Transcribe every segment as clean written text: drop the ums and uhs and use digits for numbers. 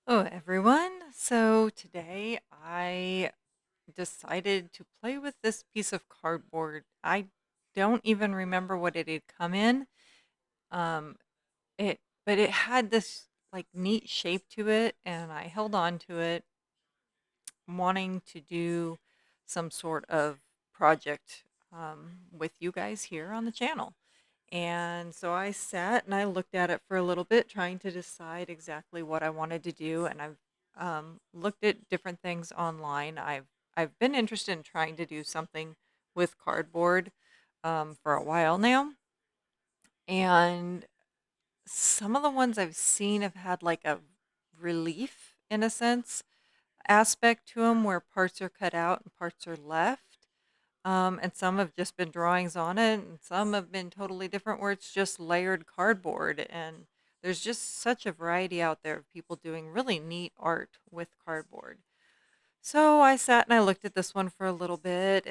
Hello, everyone. So today I decided to play with this piece of cardboard. I don't even remember what it had come in. Um, it, but it had this like neat shape to it, and I held on to it, wanting to do some sort of project with you guys here on the channel. And so I sat and I looked at it for a little bit, trying to decide exactly what I wanted to do. And I've looked at different things online. I've been interested in trying to do something with cardboard for a while now, and some of the ones I've seen have had like a relief, in a sense, aspect to them, where parts are cut out and parts are left. And some have just been drawings on it, and some have been totally different, where it's just layered cardboard. And there's just such a variety out there of people doing really neat art with cardboard. So I sat and I looked at this one for a little bit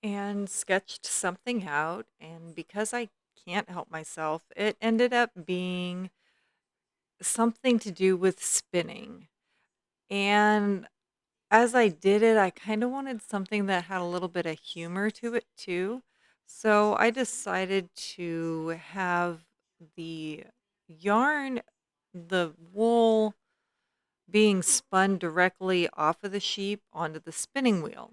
and sketched something out. And because I can't help myself, it ended up being something to do with spinning. And as I did it, I kind of wanted something that had a little bit of humor to it too. So I decided to have the yarn, the wool being spun directly off of the sheep onto the spinning wheel.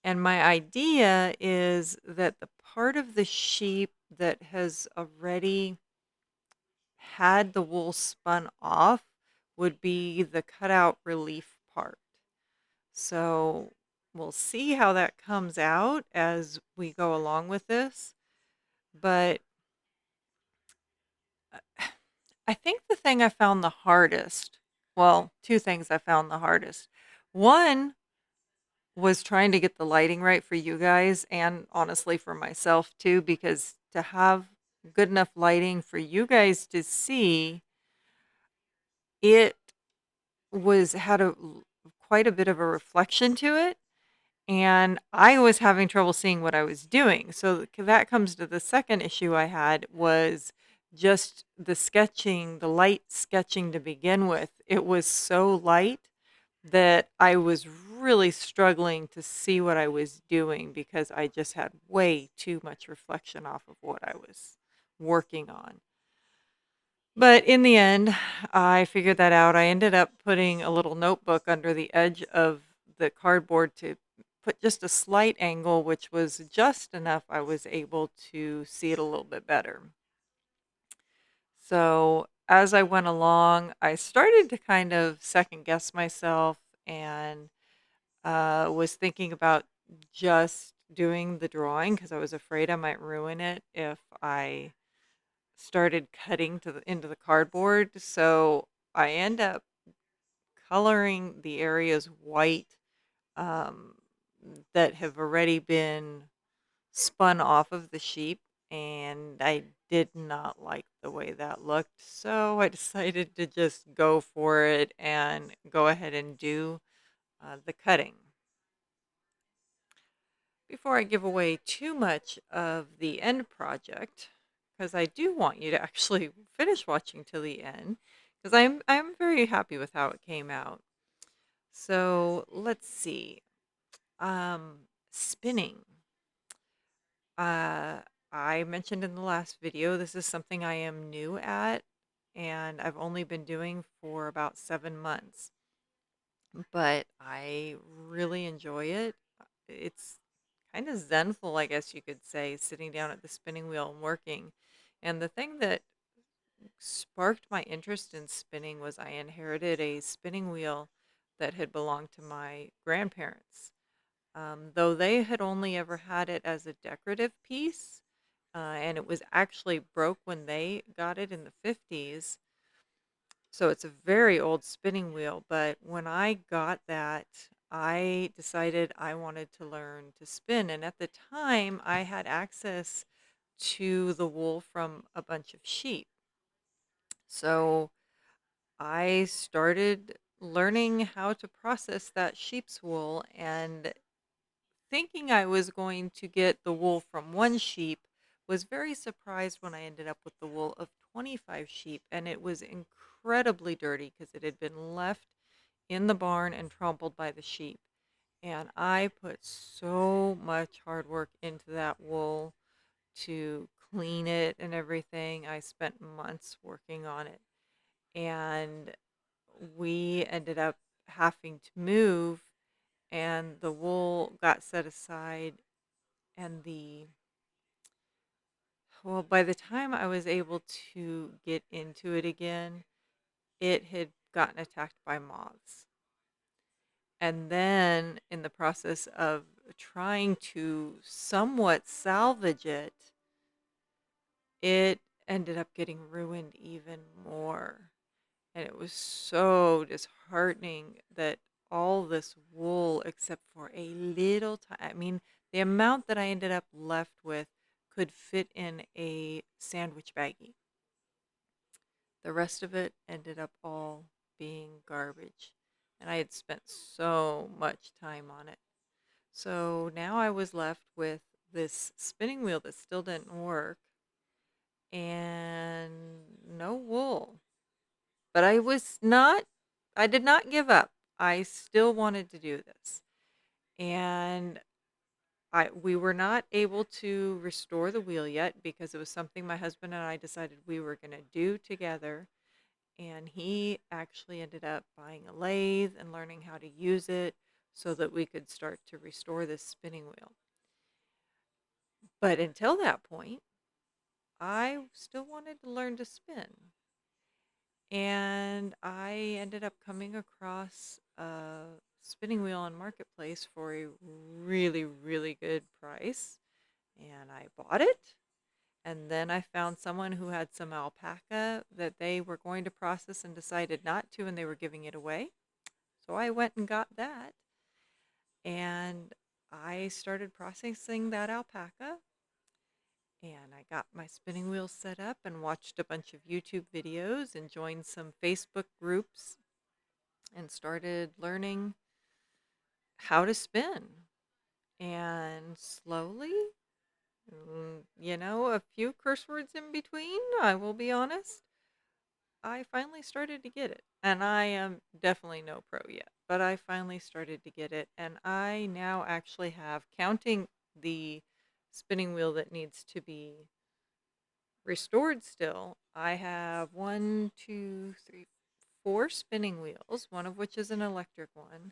And my idea is that the part of the sheep that has already had the wool spun off would be the cutout relief part. So we'll see how that comes out as we go along with this. But I think the thing I found the hardest, well, two things I found the hardest. One was trying to get the lighting right for you guys, and honestly for myself too, because to have good enough lighting for you guys to see it was had quite a bit of a reflection to it, and I was having trouble seeing what I was doing. So that comes to the second issue I had, was just the sketching, the light sketching to begin with. It was so light that I was really struggling to see what I was doing, because I just had way too much reflection off of what I was working on. But in the end, I figured that out. I ended up putting a little notebook under the edge of the cardboard to put just a slight angle, which was just enough I was able to see it a little bit better. So as I went along, I started to kind of second guess myself, and was thinking about just doing the drawing, because I was afraid I might ruin it if I started cutting into the cardboard. So I end up coloring the areas white, um, that have already been spun off of the sheep, and I did not like the way that looked. So I decided to just go for it and go ahead and do the cutting. Before I give away too much of the end project, because I do want you to actually finish watching till the end, because I'm very happy with how it came out. So let's see. Spinning. Uh, I mentioned in the last video, this is something I am new at, and I've only been doing for about 7 months, but I really enjoy it. It's kind of zenful, I guess you could say, sitting down at the spinning wheel and working. And the thing that sparked my interest in spinning was I inherited a spinning wheel that had belonged to my grandparents. Though they had only ever had it as a decorative piece, and it was actually broke when they got it in the 50s. So it's a very old spinning wheel. But when I got that, I decided I wanted to learn to spin. And at the time, I had access to the wool from a bunch of sheep. So I started learning how to process that sheep's wool, and thinking I was going to get the wool from one sheep, was very surprised when I ended up with the wool of 25 sheep, and it was incredibly dirty because it had been left in the barn and trampled by the sheep. And I put so much hard work into that wool to clean it and everything. I spent months working on it. And we ended up having to move, and the wool got set aside. And well, by the time I was able to get into it again, it had gotten attacked by moths. And then, in the process of trying to somewhat salvage it, it ended up getting ruined even more. And it was so disheartening that all this wool, except for a little time, I mean, the amount that I ended up left with could fit in a sandwich baggie. The rest of it ended up all being garbage. And I had spent so much time on it. So now I was left with this spinning wheel that still didn't work and no wool. But I did not give up. I still wanted to do this. And we were not able to restore the wheel yet because it was something my husband and I decided we were going to do together. And he actually ended up buying a lathe and learning how to use it so that we could start to restore this spinning wheel. But until that point, I still wanted to learn to spin. And I ended up coming across a spinning wheel on Marketplace for a really, really good price. And I bought it. And then I found someone who had some alpaca that they were going to process and decided not to, and they were giving it away. So I went and got that. And I started processing that alpaca. And I got my spinning wheel set up and watched a bunch of YouTube videos and joined some Facebook groups and started learning how to spin. And slowly, a few curse words in between, I will be honest, I finally started to get it. And I am definitely no pro yet, but I finally started to get it. And I now actually have, counting the spinning wheel that needs to be restored still, I have one, two, three, four spinning wheels, one of which is an electric one.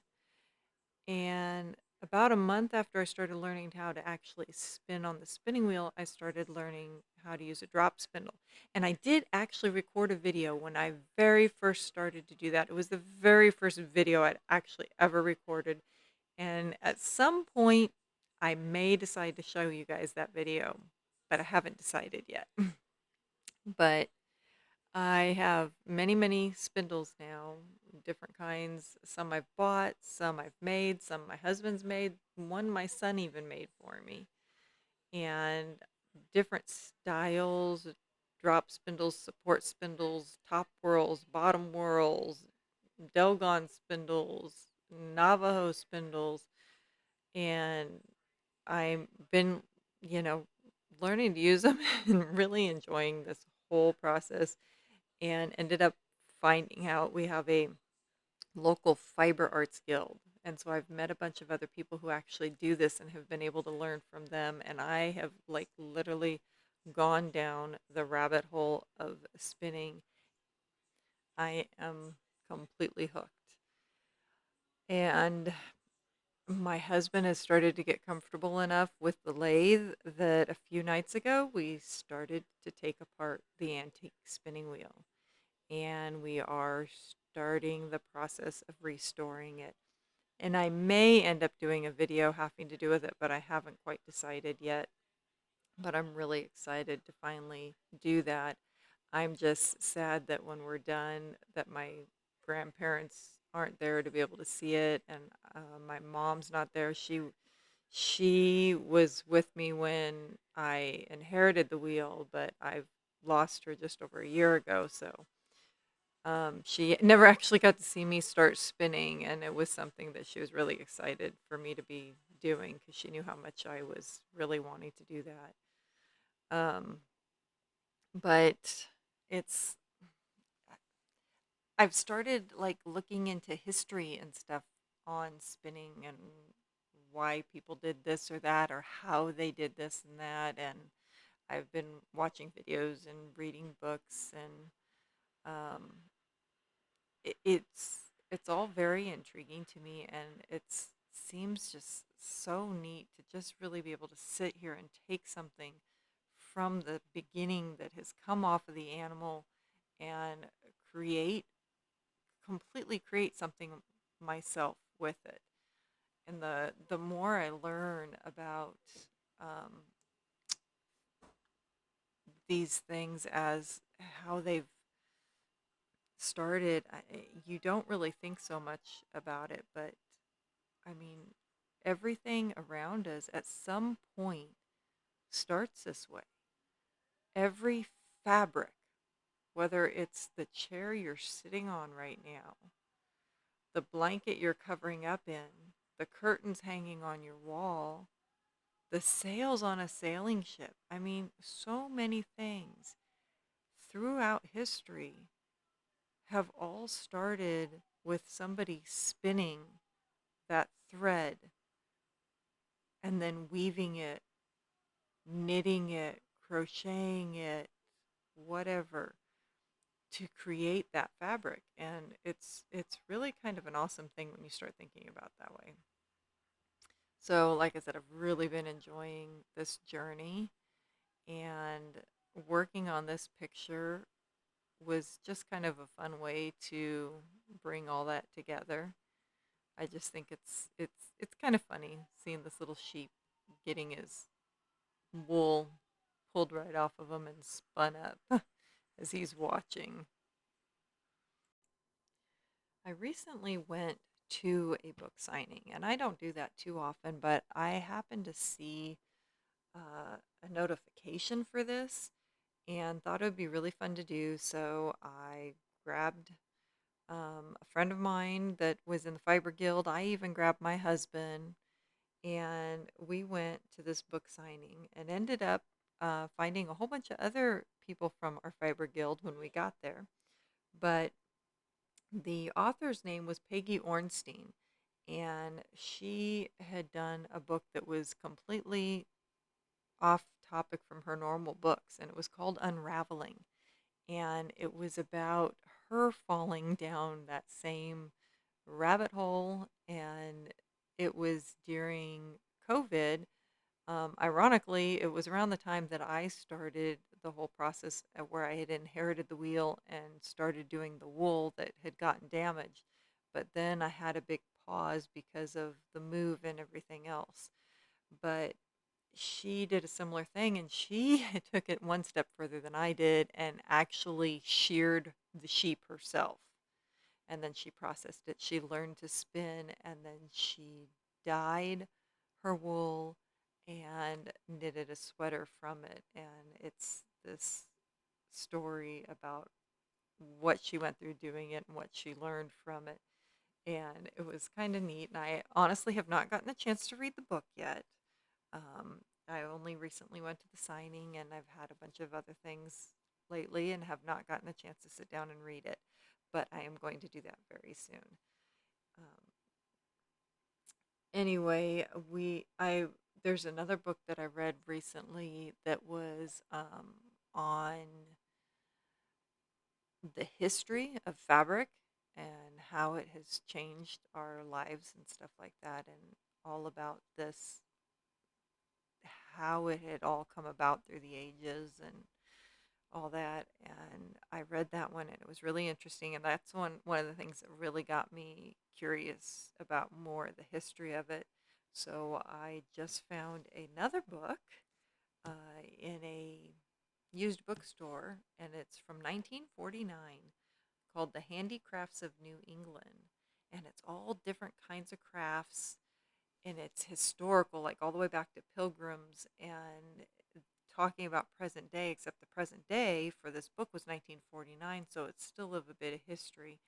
And about a month after I started learning how to actually spin on the spinning wheel, I started learning how to use a drop spindle. And I did actually record a video when I very first started to do that. It was the very first video I'd actually ever recorded. And at some point, I may decide to show you guys that video, but I haven't decided yet. But I have many, many spindles now, different kinds. Some I've bought, some I've made, some my husband's made, one my son even made for me. And different styles, drop spindles, support spindles, top whirls, bottom whirls, Delgon spindles, Navajo spindles. And I've been, you know, learning to use them and really enjoying this whole process, and ended up finding out we have a local fiber arts guild. And so I've met a bunch of other people who actually do this and have been able to learn from them. And I have like literally gone down the rabbit hole of spinning. I am completely hooked. And my husband has started to get comfortable enough with the lathe that a few nights ago we started to take apart the antique spinning wheel. And we are starting the process of restoring it. And I may end up doing a video having to do with it, but I haven't quite decided yet. But I'm really excited to finally do that. I'm just sad that when we're done, that my grandparents aren't there to be able to see it, and my mom's not there. She was with me when I inherited the wheel, but I've lost her just over a year ago, so she never actually got to see me start spinning, and it was something that she was really excited for me to be doing because she knew how much I was really wanting to do that. Um, but it's I've started like looking into history and stuff on spinning and why people did this or that or how they did this and that. And I've been watching videos and reading books, and um, it's all very intriguing to me, and it's seems just so neat to just really be able to sit here and take something from the beginning that has come off of the animal and create completely create something myself with it. And the more I learn about um, these things as how they've started, you don't really think so much about it, but I mean, everything around us at some point starts this way. Every fabric, whether it's the chair you're sitting on right now, the blanket you're covering up in, the curtains hanging on your wall, the sails on a sailing ship. I mean, so many things throughout history have all started with somebody spinning that thread and then weaving it, knitting it, crocheting it, whatever, to create that fabric. And it's really kind of an awesome thing when you start thinking about that way. So, like I said, I've really been enjoying this journey, and working on this picture was just kind of a fun way to bring all that together. I just think it's kind of funny seeing this little sheep getting his wool pulled right off of him and spun up as he's watching. I recently went to a book signing, and I don't do that too often, but I happened to see a notification for this and thought it would be really fun to do. So I grabbed a friend of mine that was in the Fiber Guild. I even grabbed my husband, and we went to this book signing and ended up finding a whole bunch of other people from our Fiber Guild when we got there. But the author's name was Peggy Ornstein, and she had done a book that was completely off topic from her normal books, and it was called Unraveling. And it was about her falling down that same rabbit hole, and it was during COVID. Ironically, it was around the time that I started the whole process where I had inherited the wheel and started doing the wool that had gotten damaged. But then I had a big pause because of the move and everything else. But she did a similar thing, and she took it one step further than I did and actually sheared the sheep herself. And then she processed it. She learned to spin, and then she dyed her wool and knitted a sweater from it. And it's this story about what she went through doing it and what she learned from it. And it was kind of neat. And I honestly have not gotten a chance to read the book yet. Um, I only recently went to the signing, and I've had a bunch of other things lately and have not gotten a chance to sit down and read it. But I am going to do that very soon. Um, anyway, there's another book that I read recently that was on the history of fabric and how it has changed our lives and stuff like that, and all about this, how it had all come about through the ages and all that. And I read that one, and it was really interesting, and that's one of the things that really got me curious about more of the history of it. So I just found another book in a used bookstore, and it's from 1949, called The Handicrafts of New England. And it's all different kinds of crafts, and it's historical, like all the way back to pilgrims, and talking about present day, except the present day for this book was 1949, so it's still of a bit of history.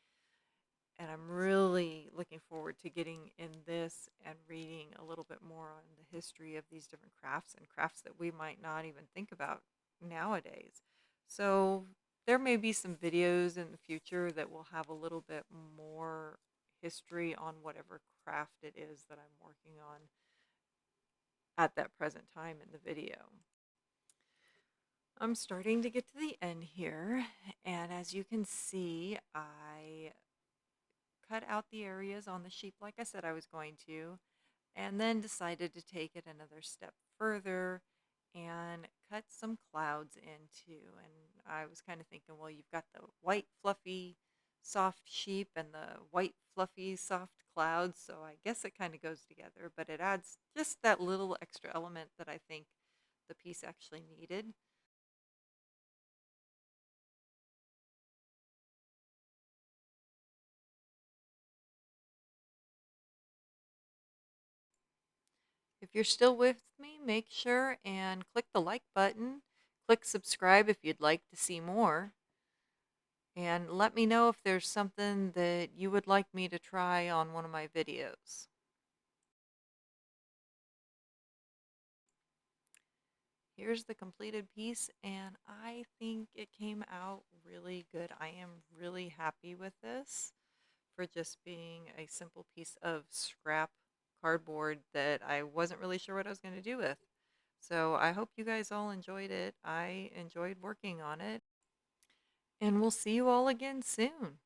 And I'm really looking forward to getting in this and reading a little bit more on the history of these different crafts and crafts that we might not even think about nowadays. So there may be some videos in the future that will have a little bit more history on whatever craft it is that I'm working on at that present time in the video. I'm starting to get to the end here, and as you can see, I cut out the areas on the sheep like I said I was going to, and then decided to take it another step further and cut some clouds into. And I was kind of thinking, well, you've got the white, fluffy, soft sheep and the white, fluffy, soft clouds, so I guess it kind of goes together, but it adds just that little extra element that I think the piece actually needed. If you're still with me, make sure and click the like button. Click subscribe if you'd like to see more. And let me know if there's something that you would like me to try on one of my videos. Here's the completed piece, and I think it came out really good. I am really happy with this for just being a simple piece of scrap cardboard that I wasn't really sure what I was going to do with. So I hope you guys all enjoyed it. I enjoyed working on it, and we'll see you all again soon.